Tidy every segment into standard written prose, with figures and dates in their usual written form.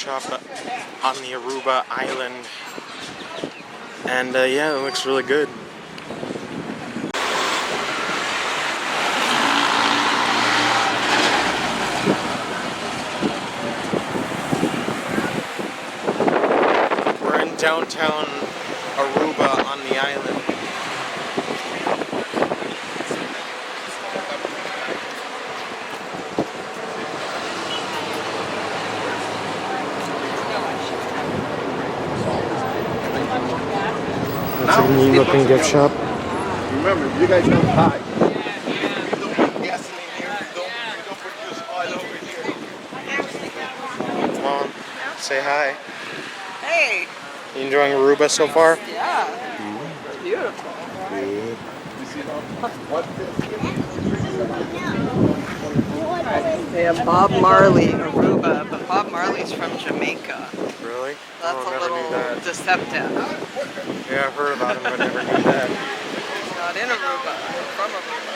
shop on the Aruba island. And yeah, it looks really good. We're in downtown Aruba on the island. It's a neat looking gift shop. Remember, you guys don't hide. Come on, say hi. Hey! You enjoying Aruba so far? Yeah. It's beautiful. They have Bob Marley in Aruba, but Bob Marley's from Jamaica. Really? That's a little deceptive. Yeah, I've heard about him, but never knew that. He's not in Aruba. From Aruba.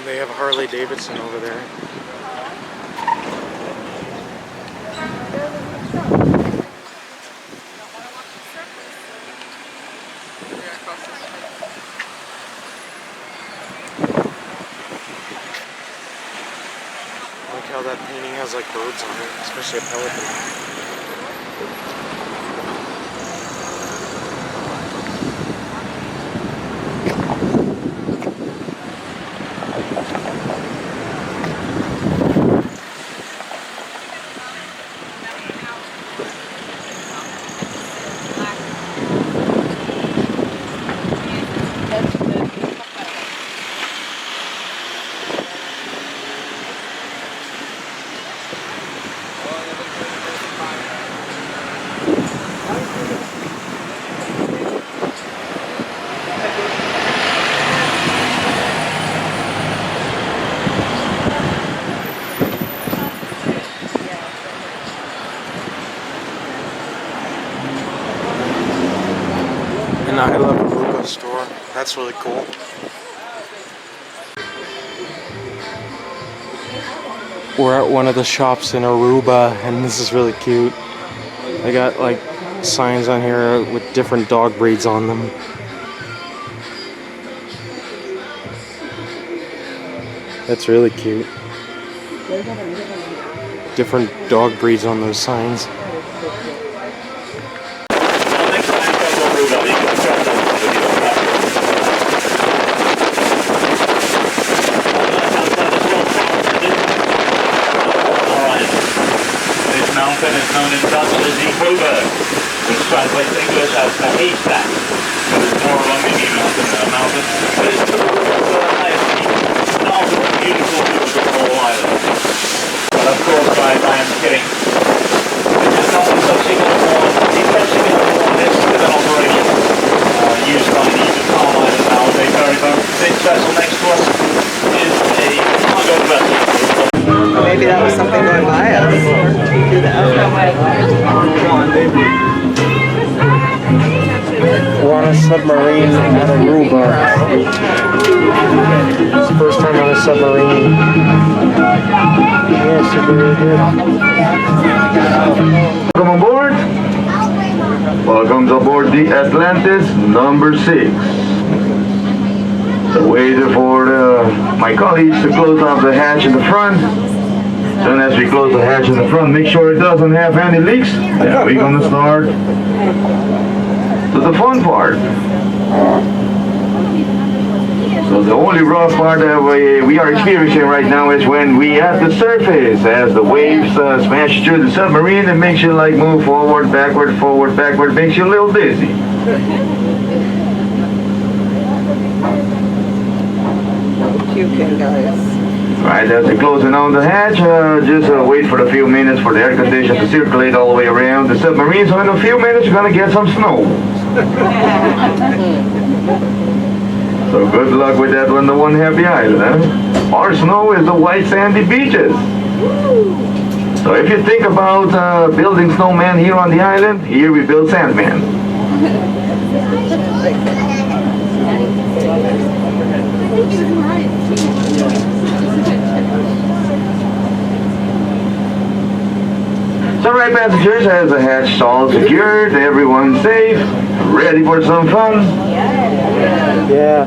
They have Harley Davidson over there. I like how that painting has like birds on it, especially a pelican. And I love Aruba store. That's really cool. We're at one of the shops in Aruba, and this is really cute. They got like signs on here with different dog breeds on them. That's really cute. Different dog breeds on those signs. Mountain is known in Dutch as Eekhoeberg, which translates English as the haystack. So there's more of a mini mountain than a mountain, but it's the highest peak, and also a beautiful view of the whole island. But of course, guys, I am kidding. This is not touching on more, detaching on more this is an operation used by the Palm Island nowadays very much. This vessel next to us is a cargo vessel. Maybe that was something going by us. We're on a submarine at Aruba. It's the first time on a submarine. Yeah, should be really good. Welcome aboard. Welcome aboard the Atlantis number 6. So waiting for my colleagues to close off the hatch in the front. As soon as we close the hatch in the front, make sure it doesn't have any leaks. Then we're gonna start to the fun part. So the only rough part that we are experiencing right now is when we at the surface, as the waves smash through the submarine and makes you like move forward, backward, makes you a little dizzy. Puking, guys. Right, as we're closing on the hatch, just wait for a few minutes for the air condition to circulate all the way around the submarine, so in a few minutes you're going to get some snow. So good luck with that one, the One Happy Island, huh? Our snow is the white sandy beaches. So if you think about building snowman here on the island, here we build Sandman. So right, passengers, as the hatch all secured, everyone's safe, ready for some fun. Yeah.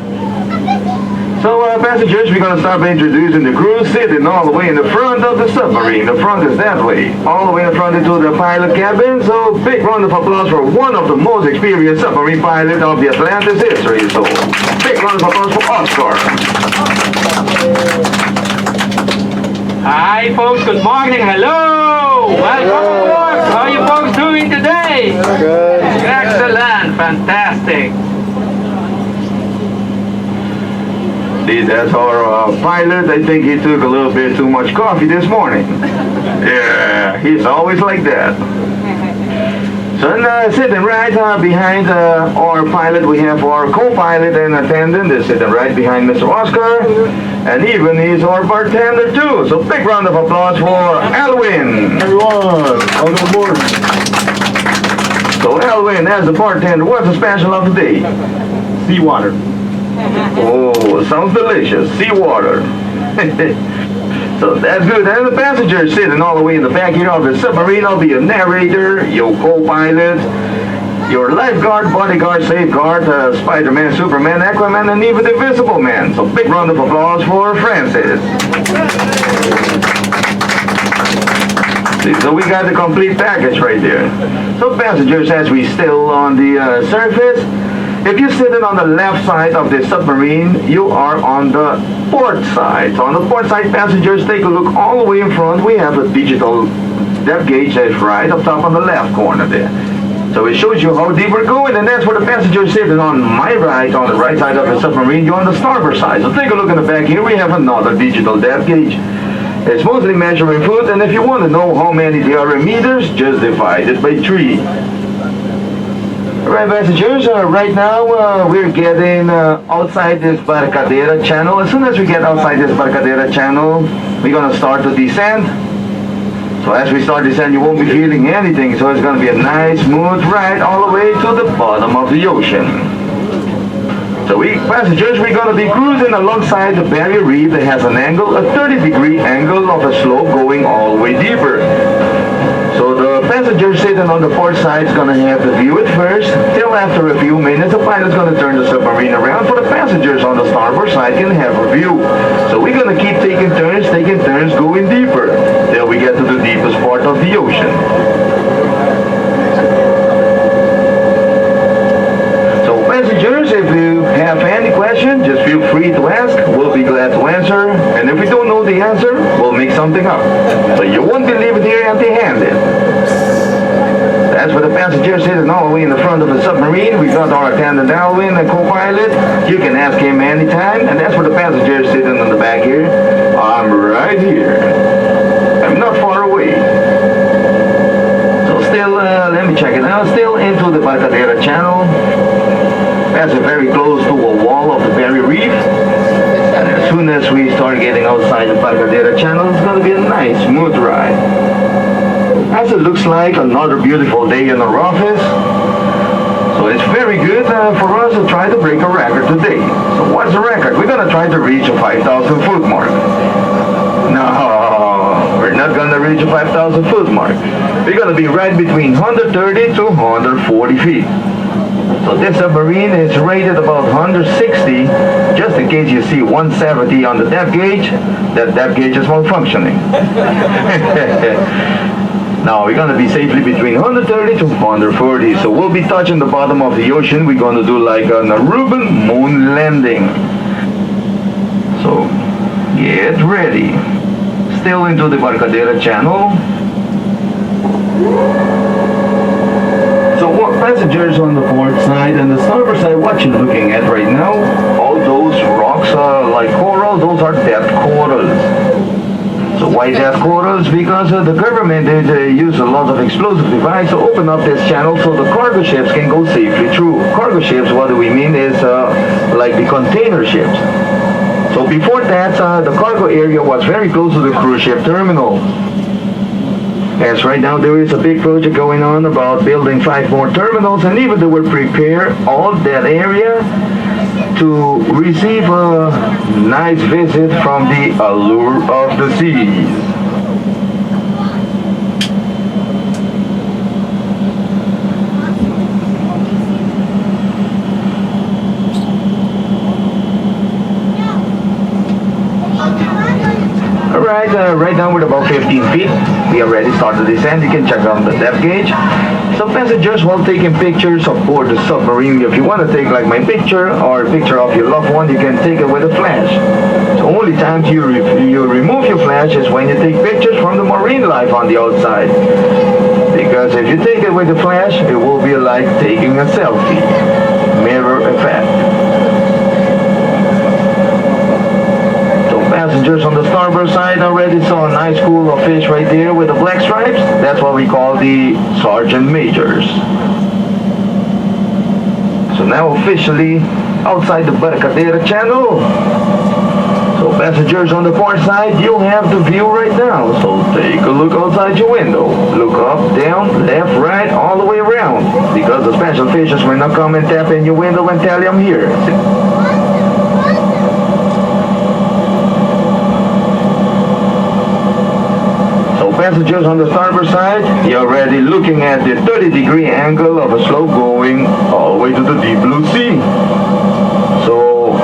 So passengers, we're going to start by introducing the crew sitting all the way in the front of the submarine. The front is that way, all the way in the front into the pilot cabin. So big round of applause for one of the most experienced submarine pilots of the Atlantis history. So big round of applause for Oscar. Hi folks, good morning, hello! Welcome aboard! How are you folks doing today? Good. Excellent, fantastic. See, that's our pilot. I think he took a little bit too much coffee this morning. Yeah, he's always like that. So sitting right behind our pilot, we have our co-pilot and attendant. They're sitting right behind Mr. Oscar. And even he's our bartender too. So big round of applause for Elwin. Everyone, welcome aboard. So Elwin, as the bartender, what's the special of the day? Seawater. Oh, sounds delicious. Seawater. So that's good. And the passenger sitting all the way in the back here of the submarine, I'll be a narrator, your co-pilot, your lifeguard, bodyguard, safeguard, Spider-Man, Superman, Aquaman, and even the Invisible Man. So big round of applause for Francis. See, so we got the complete package right there. So passengers, as we still on the surface, if you're sitting on the left side of the submarine, you are on the port side. So on the port side, passengers, take a look all the way in front. We have a digital depth gauge that's right up top on the left corner there. So it shows you how deep we're going, and that's where the passengers sitting on my right, on the right side of the submarine. You're on the starboard side. So take a look in the back here. We have another digital depth gauge. It's mostly measuring foot, and if you want to know how many there are in meters, just divide it by 3. Alright, passengers, right now we're getting outside this Barcadera channel. As soon as we get outside this Barcadera channel, we're going to start to descend. So as we start descend, you won't be feeling anything. So it's going to be a nice smooth ride all the way to the bottom of the ocean. So passengers, we're going to be cruising alongside the barrier reef that has an angle, a 30-degree angle of a slope going all the way deeper. So the passenger sitting on the port side is going to have to view it first. Till after a few minutes, the pilot's going to turn the submarine around for the passengers on the starboard side can have a view. So we're going to keep taking turns, going deeper till we get to the deepest part of the ocean. So passengers, if you have any question, just feel free to ask. We'll be glad to answer. And if we don't know the answer, we'll make something up. So you won't be leaving here empty-handed. That's for the passengers sitting all the way in the front of the submarine. We got our attendant Alvin, the co-pilot. You can ask him anytime. And that's for the passengers sitting in the back here. I'm right here. I'm not far away. So still, let me check it out. Still into the Barcadera channel. That's very close to a wall of the barrier reef. And as soon as we start getting outside the Barcadera channel, it's going to be a nice, smooth ride. As it looks like another beautiful day in our office. So it's very good for us to try to break a record today. So what's the record? We're going to try to reach a 5,000 foot mark. No, we're not going to reach a 5,000 foot mark. We're going to be right between 130 to 140 feet. So this submarine is rated about 160, just in case you see 170 on the depth gauge, that depth gauge is malfunctioning. Now we're going to be safely between 130 to 140, so we'll be touching the bottom of the ocean. We're going to do like an Aruban moon landing. So get ready. Still into the Barcadera channel. So what passengers on the port side and the starboard side, what you're looking at right now, all those rocks are like coral, those are dead corals. So why that corals? Because the government they use a lot of explosive device to open up this channel so the cargo ships can go safely through. Cargo ships, what do we mean, is like the container ships. So before that, the cargo area was very close to the cruise ship terminal. As right now there is a big project going on about building 5 more terminals, and even they will prepare all that area to receive a nice visit from the allure of the seas. Alright, right now we're about 15 feet. We already started the descent. You can check on the depth gauge. So passengers, while taking pictures aboard the submarine, if you want to take like my picture or a picture of your loved one, you can take it with a flash. The only time you remove your flash is when you take pictures from the marine life on the outside. Because if you take it with a flash, it will be like taking a selfie. Mirror effect. Passengers on the starboard side already saw a nice school of fish right there with the black stripes. That's what we call the sergeant majors. So now officially outside the Barcadera channel. So passengers on the port side, you'll have the view right now. So take a look outside your window. Look up, down, left, right, all the way around. Because the special fishes will not come and tap in your window and tell you I'm here. Passengers on the starboard side, you're already looking at the 30-degree angle of a slope going all the way to the deep blue sea. So,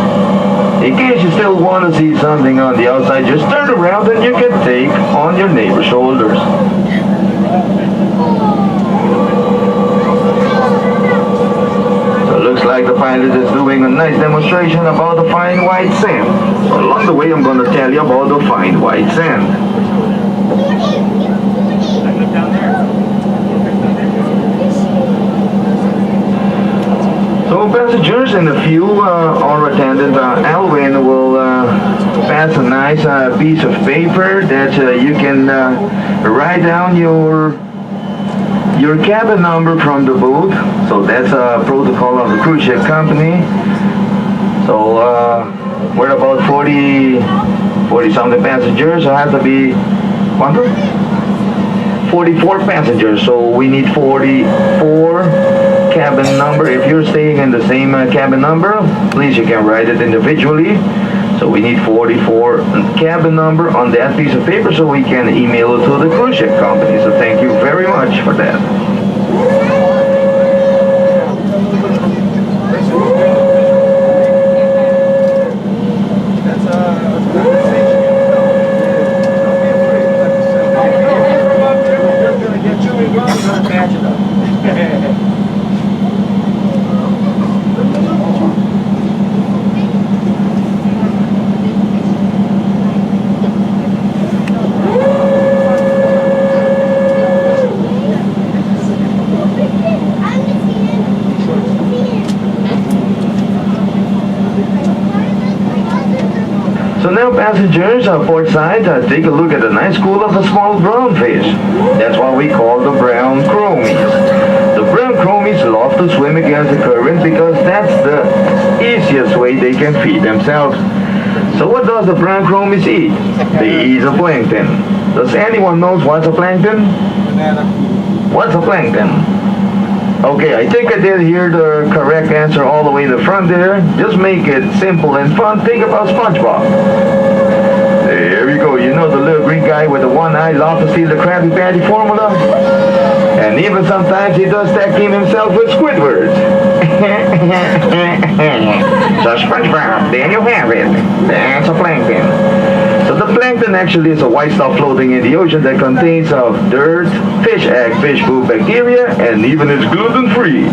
in case you still want to see something on the outside, just turn around and you can take on your neighbor's shoulders. So it looks like the pilot is doing a nice demonstration about the fine white sand. So along the way, I'm going to tell you about the fine white sand. So passengers, in a few, our attendant Alwyn will pass a nice piece of paper that you can write down your cabin number from the boat. So that's a protocol of the cruise ship company. So we're about 40 something passengers, so it has to be 44 passengers, so we need 44 cabin number. If you're staying in the same cabin number, please you can write it individually. So we need 44 cabin number on that piece of paper so we can email it to the cruise ship company. So thank you very much for that. So now passengers port side, take a look at the nice school of the small brown fish. That's what we call the brown chromies. The brown chromies love to swim against the current because that's the easiest way they can feed themselves. So what does the brown chromies eat? They eat a plankton. Does anyone know what's a plankton? What's a plankton? Okay, I think I did hear the correct answer all the way in the front there. Just make it simple and fun. Think about SpongeBob. There you go. You know the little green guy with the one eye loves to steal the Krabby Patty formula? And even sometimes he does tag team himself with Squidward. So SpongeBob, there you have it. That's a plankton. So the plankton actually is a white stuff floating in the ocean that contains of dirt, fish egg, fish poop, bacteria, and even it's gluten-free.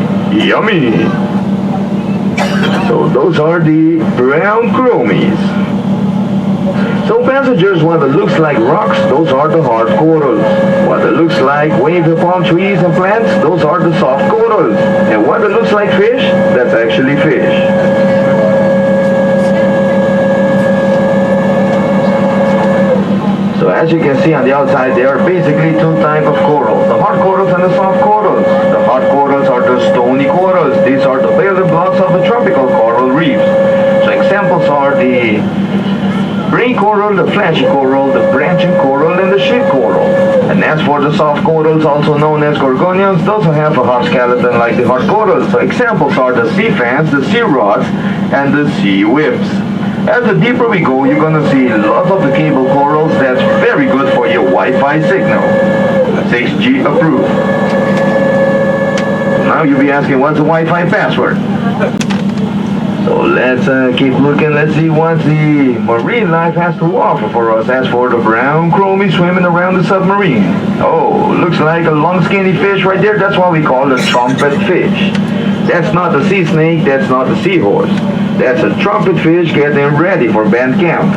Yummy! So those are the brown chromies. So passengers, what it looks like rocks, those are the hard corals. What it looks like wavy palm trees and plants, those are the soft corals. And what it looks like fish, that's actually fish. So as you can see on the outside, there are basically two types of corals, the hard corals and the soft corals. The hard corals are the stony corals. These are the building blocks of the tropical coral reefs. So examples are the brain coral, the fleshy coral, the branching coral, and the sheep coral. And as for the soft corals, also known as gorgonians, those have a hard skeleton like the hard corals. So examples are the sea fans, the sea rods, and the sea whips. As the deeper we go, you're gonna see lots of the cable corals. That's very good for your Wi-Fi signal. 6G approved. Now you'll be asking, what's the Wi-Fi password? So let's keep looking. Let's see what the marine life has to offer for us. As for the brown chromie swimming around the submarine. Oh, looks like a long skinny fish right there. That's what we call a trumpet fish. That's not the sea snake. That's not the seahorse. That's a trumpet fish getting ready for band camp.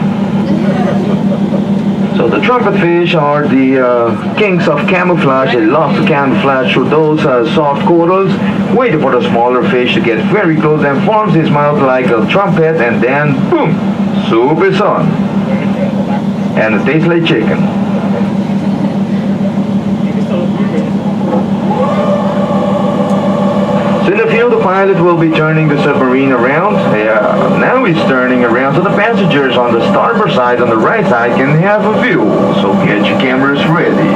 So the trumpet fish are the kings of camouflage. They love to camouflage through those soft corals, waiting for the smaller fish to get very close and forms his mouth like a trumpet, and then boom, soup is on. And it tastes like chicken. So in the field, the pilot will be turning the submarine around. Now he's turning around so the passengers on the starboard side, on the right side, can have a view. So get your cameras ready.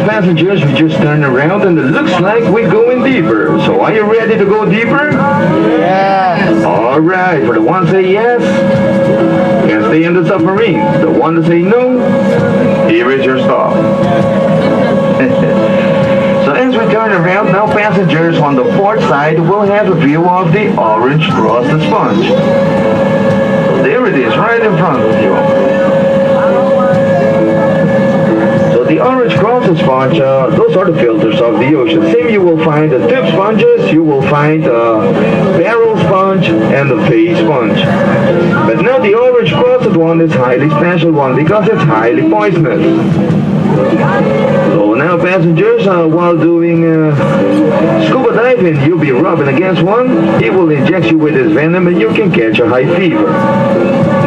Passengers, we just turned around and it looks like we're going deeper. So are you ready to go deeper? Yes. Alright, for the one say yes, can stay in the submarine. The one that say no, here is your stop. So as we turn around, now passengers on the port side will have a view of the orange crusted sponge. So there it is, right in front of you. The orange crusted sponge, those are the filters of the ocean. Same, you will find the tube sponges, you will find the barrel sponge, and the face sponge. But now the orange crusted one is highly special one because it's highly poisonous. So now passengers, while doing scuba diving, you'll be rubbing against one, it will inject you with this venom and you can catch a high fever.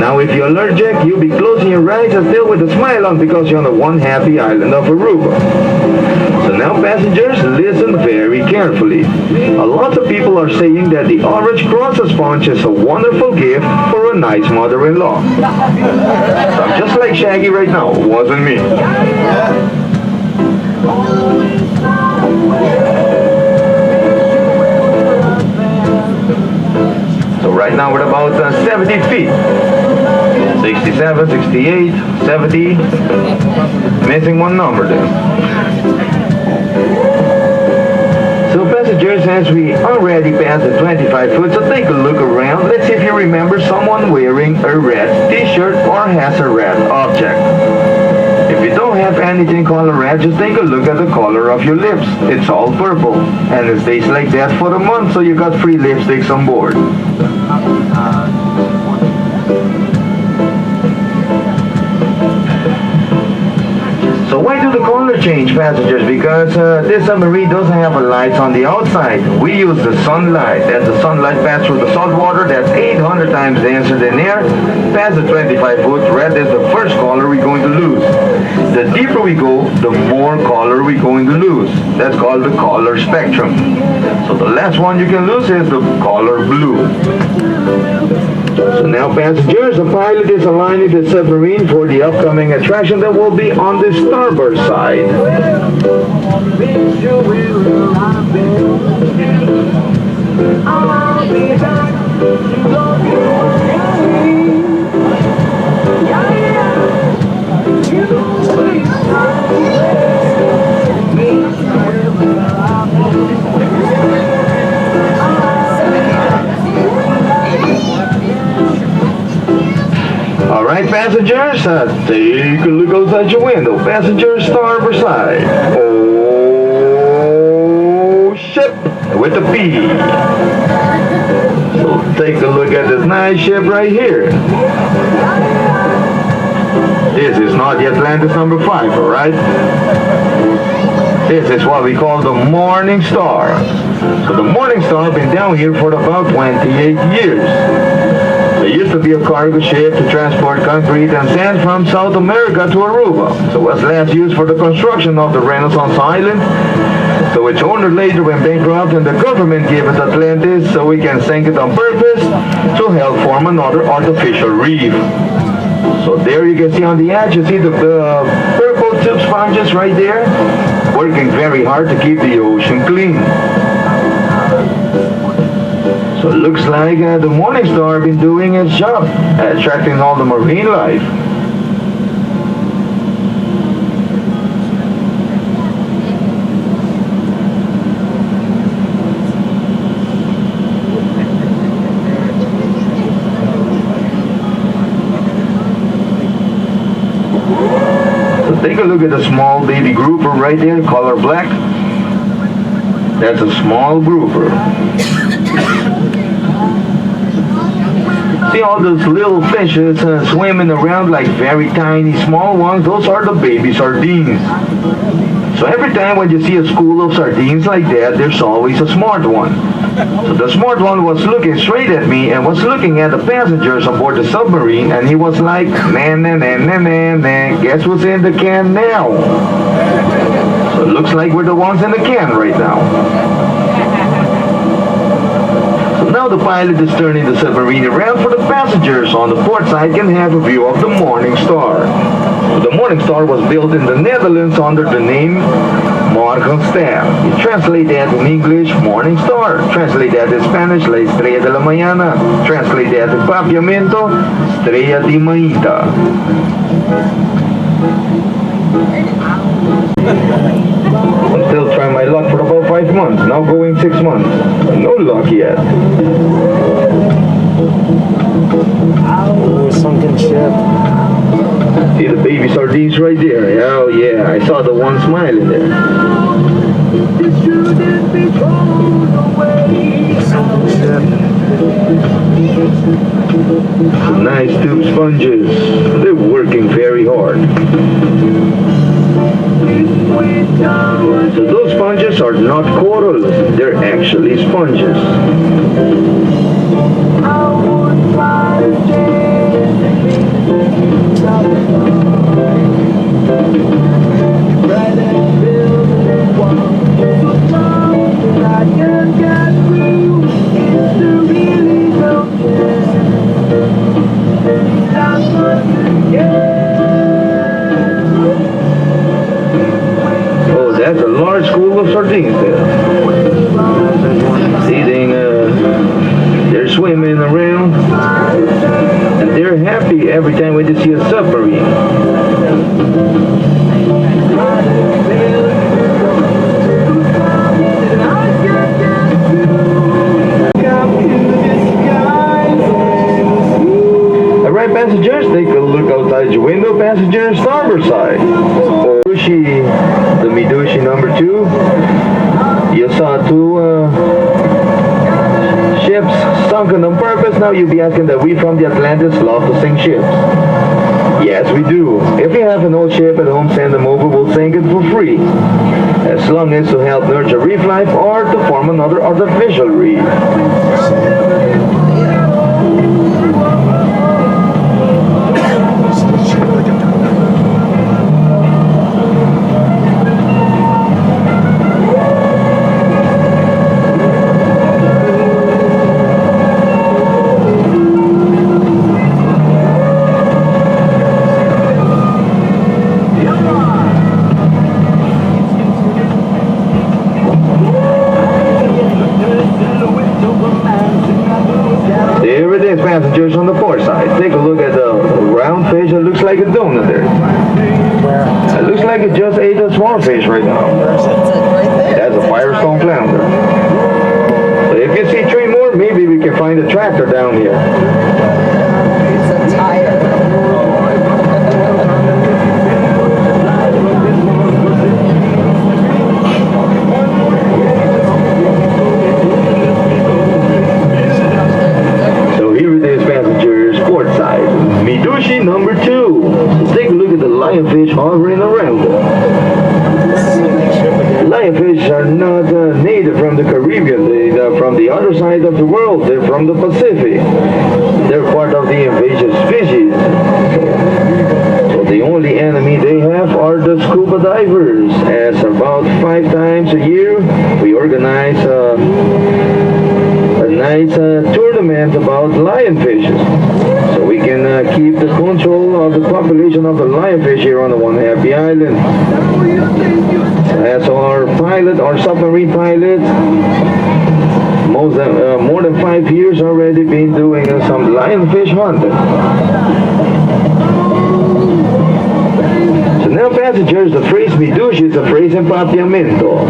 Now if you're allergic, you'll be closing your eyes and still with a smile on because you're on the one happy island of Aruba. So now passengers, listen very carefully. A lot of people are saying that the orange crusted sponge is a wonderful gift for a nice mother-in-law. So just like Shaggy right now. Wasn't me. So right now we're about 70 feet. 67, 68, 70. Missing one number there. So passengers, as we already passed the 25 foot, so take a look around. Let's see if you remember someone wearing a red t-shirt or has a red object. If you don't have anything color red, just take a look at the color of your lips. It's all purple. And it stays like that for a month, so you got free lipsticks on board. So why do the color change, passengers? Because this submarine doesn't have a lights on the outside. We use the sunlight. As the sunlight passes through the salt water, that's 800 times denser than air. Past the 25 foot, red is the first color we're going to lose. The deeper we go, the more color we're going to lose. That's called the color spectrum. So the last one you can lose is the color blue. So now passengers, the pilot is aligning the submarine for the upcoming attraction that will be on the starboard side. Alright passengers, take a look outside your window. Passenger starboard side. Oh, ship with a P. So take a look at this nice ship right here. This is not the Atlantis number 5, alright? This is what we call the Morning Star. So the Morning Star been down here for about 28 years. It used to be a cargo ship to transport concrete and sand from South America to Aruba. So it was last used for the construction of the Renaissance Island. So its owner later went bankrupt and the government gave it Atlantis so we can sink it on purpose to help form another artificial reef. So there you can see on the edge, you see the purple tube sponges right there, working very hard to keep the ocean clean. So it looks like the Morning Star been doing its job, attracting all the marine life. So take a look at the small baby grouper right there, color black. That's a small grouper. See all those little fishes swimming around like very tiny small ones? Those are the baby sardines. So every time when you see a school of sardines like that, there's always a smart one. So the smart one was looking straight at me and was looking at the passengers aboard the submarine, and he was like, nah, nah, nah, nah, nah, nah. Guess what's in the can now? So it looks like we're the ones in the can right now. Now the pilot is turning the submarine around for the passengers on the port side can have a view of the Morning Star. The Morning Star was built in the Netherlands under the name Morgenster. You translate that in English, Morning Star. Translate that in Spanish, La Estrella de la Mañana. Translate that in Papiamento, Estrella de Maíta. I'm still trying my luck for about 5 months, now going 6 months. No luck yet. Ooh, sunken ship. See the baby sardines right there? Oh yeah, I saw the one smiling there. Sunken ship. Some nice tube sponges. They're working very hard. So those sponges are not corals, they're actually sponges. sardines there. See, they're swimming around, and they're happy every time when they see a submarine. Alright, passengers, take a look outside your window, passenger starboard side. The Midushi number 2. You saw 2 ships sunken on purpose. Now you'll be asking that we from the Atlantis love to sink ships. Yes, we do. If you have an old ship at home, send them over. We'll sink it for free. As long as to help nurture reef life or to form another artificial reef. Passengers on the port side. Take a look at the round fish. It looks like a donut there. It looks like it just ate a small fish right now. That's a Firestone flounder. So if you see 3 more, maybe we can find a tractor down here. It's a tire. Midushi number 2. So take a look at the lionfish hovering around it. Lionfish are not native from the Caribbean. They're from the other side of the world. They're from the Pacific. They're part of the invasive species. So the only enemy they have are the scuba divers. As about 5 times a year, we organize a nice tournament about lionfishes. So we can keep the control of the population of the lionfish here on the One Happy Island. As our pilot, our submarine pilot, more than 5 years already been doing some lionfish hunting. So now passengers, the phrase Midushi is a phrase in papiamento.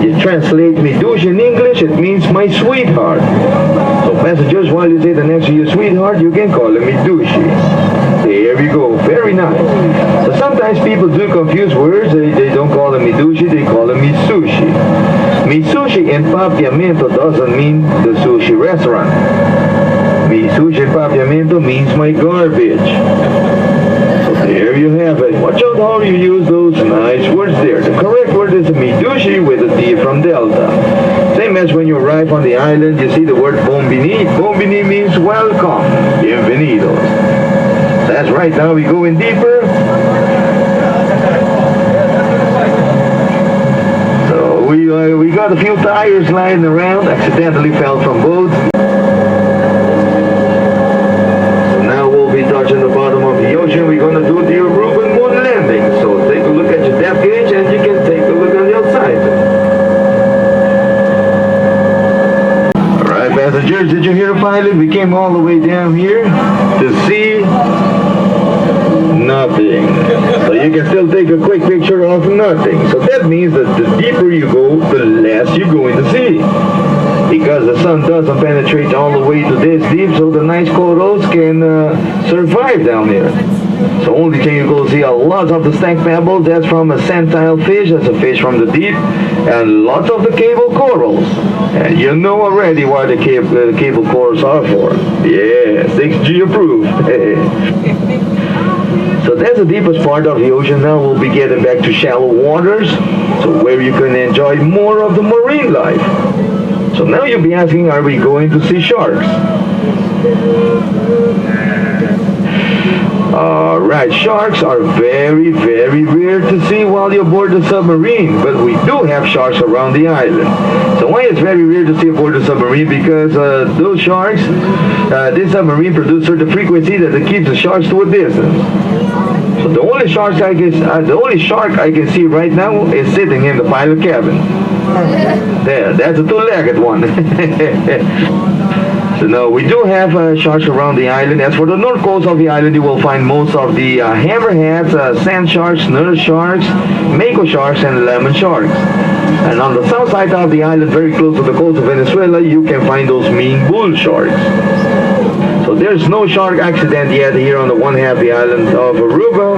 You translate Midushi in English, it means my sweetheart. So passengers, while you say the next to your sweetheart, you can call him Midushi. There we go, very nice. So sometimes people do confuse words, they don't call him Midushi, they call him Misushi. Misushi in papiamento doesn't mean the sushi restaurant. Misushi in papiamento means my garbage. There you have it. Watch out how you use those nice words there. The correct word is Midushi with a D from Delta. Same as when you arrive on the island, you see the word Bombini. Bombini means welcome. Bienvenidos. That's right, now we go in deeper. So we got a few tires lying around, accidentally fell from boats. Touching the bottom of the ocean, we're going to do the Aruban moon landing. So take a look at your depth gauge and you can take a look on the outside. Alright passengers, did you hear the pilot? We came all the way down here to see nothing. So you can still take a quick picture of nothing. So that means that the deeper you go, the less you're going to see. Because the sun doesn't penetrate all the way to this deep, so the nice corals can survive down here. So only thing you go see a lot of the stank pebbles, that's from a sandstyle fish, that's a fish from the deep, and lots of the cable corals. And you know already what the cable corals are for. Yeah, 6G approved. So that's the deepest part of the ocean. Now we'll be getting back to shallow waters, so where you can enjoy more of the marine life. So now you'll be asking, are we going to see sharks? Alright, sharks are very, very rare to see while you're aboard the submarine, but we do have sharks around the island. So why it's very rare to see aboard the submarine? Because those sharks, this submarine produces the frequency that it keeps the sharks to a distance. So the only shark I can see right now is sitting in the pilot cabin. There, that's a two-legged one. So no, we do have sharks around the island. As for the north coast of the island, you will find most of the hammerheads, sand sharks, nurse sharks, mako sharks, and lemon sharks. And on the south side of the island, very close to the coast of Venezuela, you can find those mean bull sharks. So there's no shark accident yet here on the one half the island of Aruba.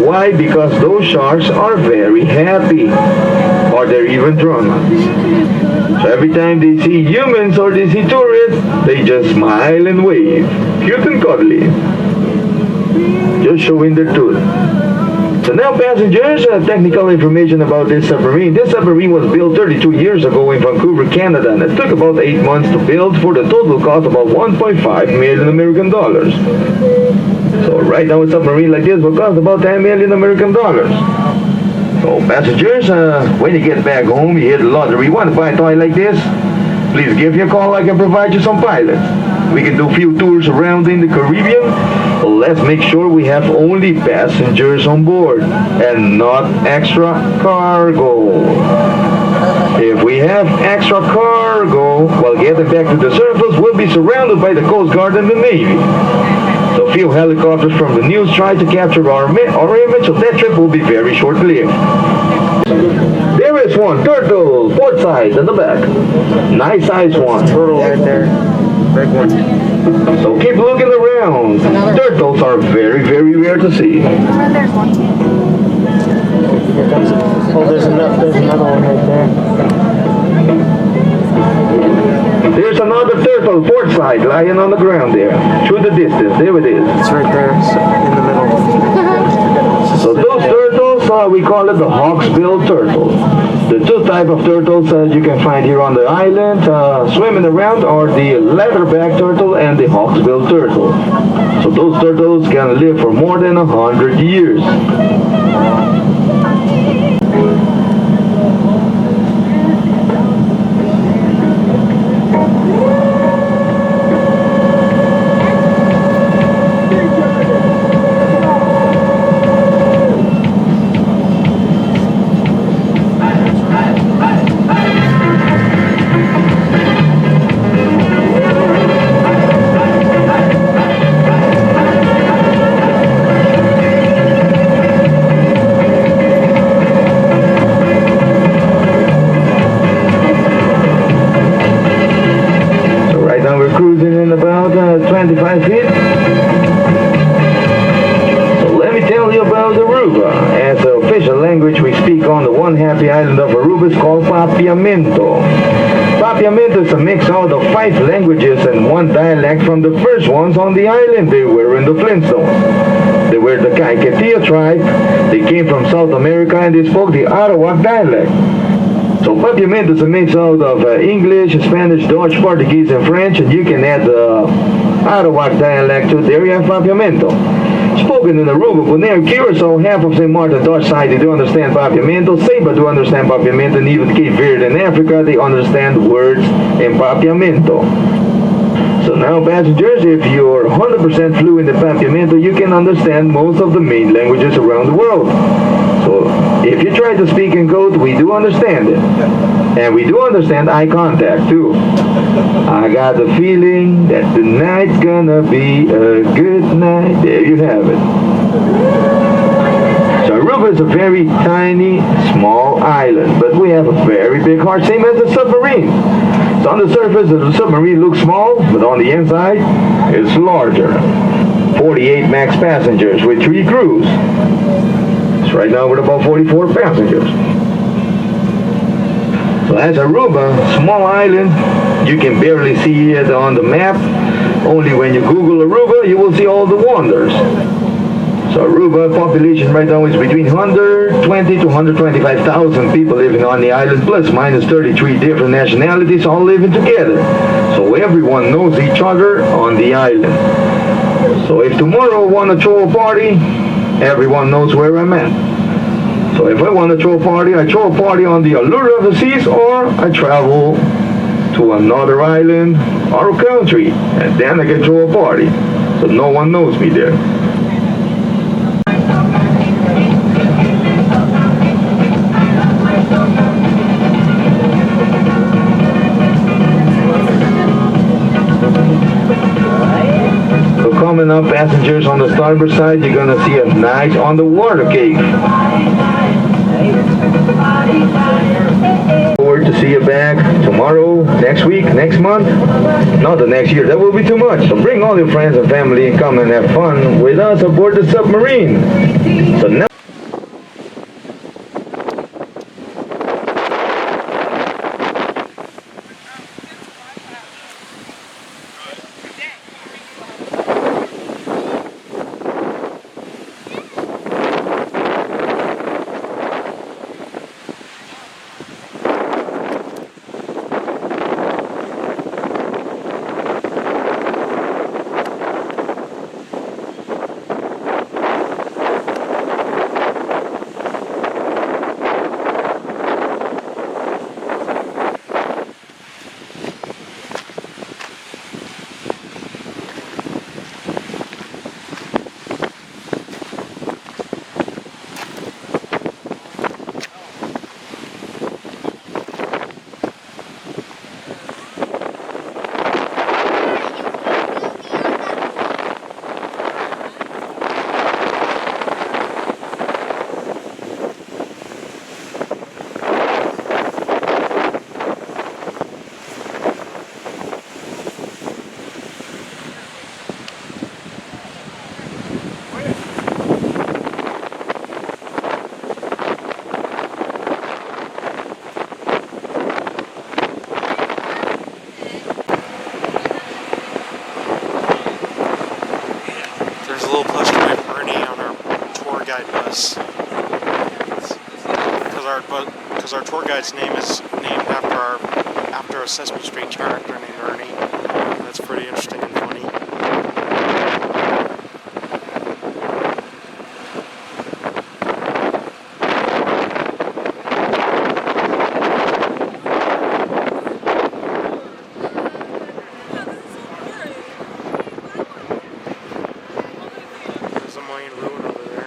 Why? Because those sharks are very happy, or they're even drunk. So every time they see humans or they see tourists, they just smile and wave. Cute and cuddly. Just showing their tooth. So now passengers, technical information about this submarine. This submarine was built 32 years ago in Vancouver, Canada, and it took about 8 months to build for the total cost of about 1.5 million American dollars. So right now a submarine like this will cost about 10 million American dollars. So passengers, when you get back home, you hit the lottery, you want to buy a toy like this? Please give me a call, I can provide you some pilots. We can do a few tours around in the Caribbean. But let's make sure we have only passengers on board and not extra cargo. If we have extra cargo, while getting back to the surface, we'll be surrounded by the Coast Guard and the Navy. So a few helicopters from the news try to capture our image, so that trip will be very short-lived. There is one turtle, port side and the back. Nice size one. Turtle right there. Big one. So keep looking around. Turtles are very, very rare to see. There's one. Oh, there's another one right there. There's another turtle, port side, lying on the ground there. Through the distance, there it is. It's right there, in the middle. So those turtles, we call it the hawksbill turtle. The two types of turtles you can find here on the island swimming around are the leatherback turtle and the hawksbill turtle. So those turtles can live for more than 100 years. Cruising in about 25 feet. So let me tell you about Aruba. As the official language we speak on the one half the island of Aruba is called Papiamento. Papiamento is a mix out of 5 languages and 1 dialect from the first ones on the island. They were in the Flintstones. They were the Kaiketía tribe. They came from South America and they spoke the Arawak dialect. So Papiamento is a mix out of English, Spanish, Dutch, Portuguese, and French, and you can add the Arawak dialect to it. There you have Papiamento. Spoken in Aruba, Bonaire, Curacao, half of St. Martin, Dutch side, they do understand Papiamento. Saba do understand Papiamento, and even Cape Verde in Africa, they understand words in Papiamento. So now passengers, if you're 100% fluent in Papiamento, you can understand most of the main languages around the world. So if you try to speak in code, we do understand it. And we do understand eye contact too. I got the feeling that tonight's gonna be a good night. There you have it. So Aruba is a very tiny, small island, but we have a very big heart, same as a submarine. So on the surface, the submarine looks small, but on the inside, it's larger. 48 max passengers with 3 crews. So right now we're about 44 passengers. So as Aruba, small island, you can barely see it on the map. Only when you Google Aruba, you will see all the wonders. So Aruba population right now is between 120 to 125,000 people living on the island, plus minus 33 different nationalities all living together. So everyone knows each other on the island. So if tomorrow I want to throw a party, everyone knows where I'm at. So if I want to throw a party, I throw a party on the allure of the seas, or I travel to another island or a country, and then I can throw a party. So no one knows me there. coming up, passengers on the starboard side, you're gonna see a nice underwater cave. Forward to see you back tomorrow, next week, next month, not the next year. That will be too much. So bring all your friends and family and come and have fun with us aboard the submarine. So now There's a little plush toy of Ernie on our tour guide bus. Because our tour guide's name is named after a Sesame Street character named Ernie. That's pretty interesting and funny. There's a Mayan ruin over there.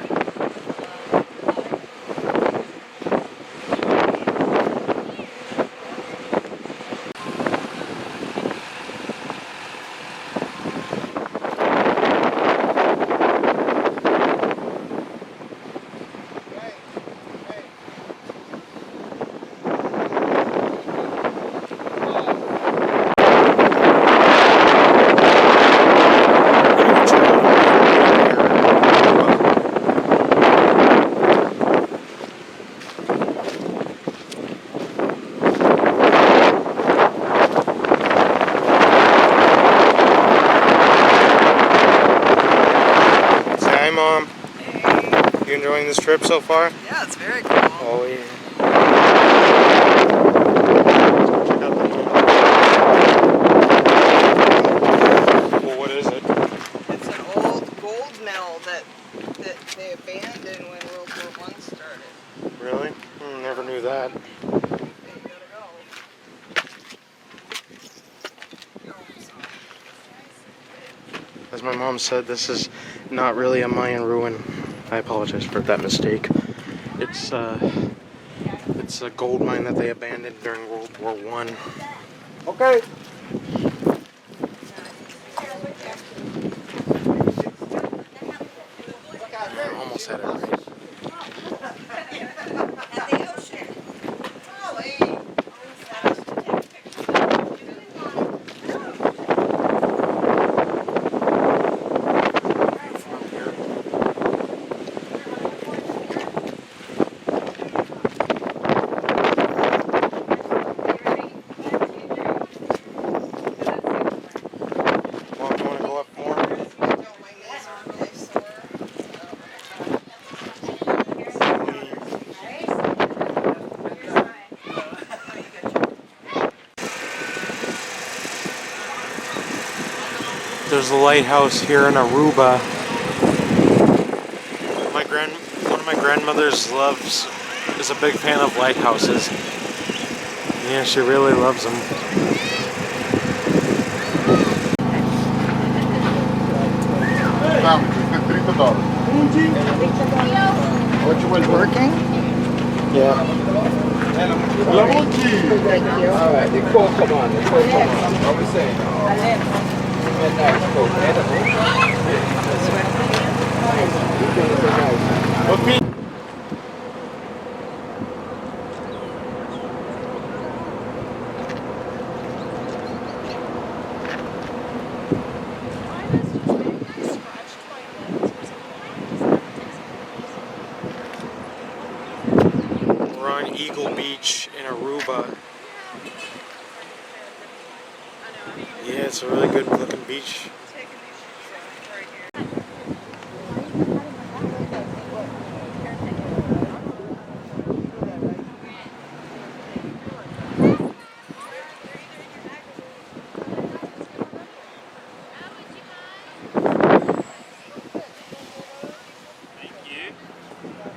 Mom, you enjoying this trip so far? Yeah, it's very cool. Oh yeah. Check out the moon. Well, what is it? It's an old gold mill that they abandoned when World War I started. Really? Never knew that. There you gotta go. As my mom said, this is not really a Mayan ruin. I apologize for that mistake. It's a gold mine that they abandoned during World War I. Okay. I almost had it right. There's a lighthouse here in Aruba. One of my grandmothers is a big fan of lighthouses. Yeah, she really loves them. Which was working? Yeah. Thank you. All right, the call, come on. What are we saying? We're on Eagle Beach in Aruba. Yeah, it's a really good looking beach. Thank you.